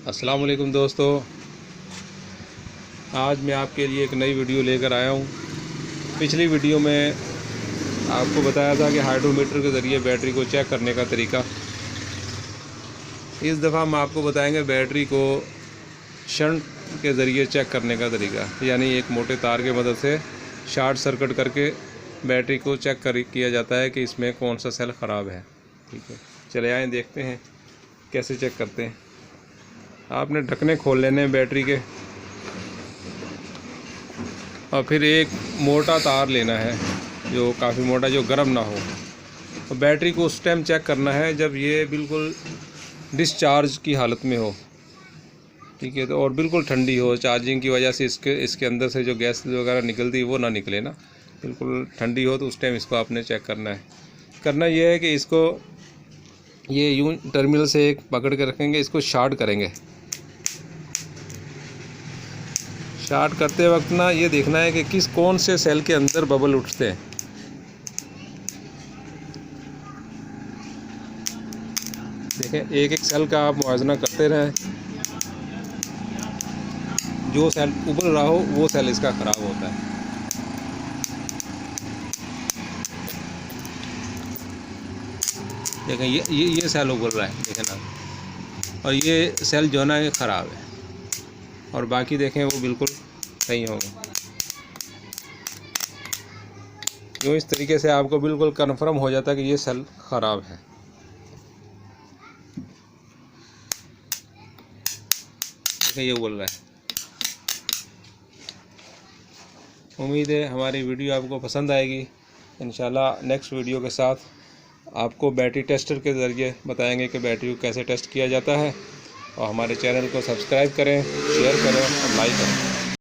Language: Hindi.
अस्सलाम वालेकुम दोस्तों, आज मैं आपके लिए एक नई वीडियो लेकर आया हूँ। पिछली वीडियो में आपको बताया था कि हाइड्रोमीटर के ज़रिए बैटरी को चेक करने का तरीका। इस दफ़ा हम आपको बताएंगे बैटरी को शंट के ज़रिए चेक करने का तरीका, यानी एक मोटे तार के मदद से शॉर्ट सर्किट करके बैटरी को चेक किया जाता है कि इसमें कौन सा सेल ख़राब है। ठीक है, चले आए देखते हैं कैसे चेक करते हैं। आपने ढकने खोल लेने हैं बैटरी के, और फिर एक मोटा तार लेना है जो काफ़ी मोटा, जो गर्म ना हो। तो बैटरी को उस टाइम चेक करना है जब ये बिल्कुल डिस्चार्ज की हालत में हो। ठीक है, तो और बिल्कुल ठंडी हो, चार्जिंग की वजह से इसके अंदर से जो गैस वगैरह निकलती है वो ना निकले ना, बिल्कुल ठंडी हो, तो उस टाइम इसको आपने चेक करना है। करना ये है कि इसको ये यूं टर्मिनल से एक पकड़ के रखेंगे, इसको शॉर्ट करेंगे। शॉर्ट करते वक्त ना ये देखना है कि कौन से सेल के अंदर बबल उठते हैं। देखें, एक एक सेल का आप मुआवजा करते रहें, जो सेल उबल रहा हो वो सेल इसका ख़राब होता है। देखें, ये सेल उबल रहा है, देखें ना, और ये सेल जो ना ये ख़राब है, और बाकी देखें वो बिल्कुल सही होगा। यूँ इस तरीके से आपको बिल्कुल कन्फर्म हो जाता है कि ये सेल ख़राब है। देखें, ये उबल रहा है। उम्मीद है हमारी वीडियो आपको पसंद आएगी। इंशाल्लाह नेक्स्ट वीडियो के साथ आपको बैटरी टेस्टर के ज़रिए बताएंगे कि बैटरी को कैसे टेस्ट किया जाता है। और हमारे चैनल को सब्सक्राइब करें, शेयर करें और लाइक करें।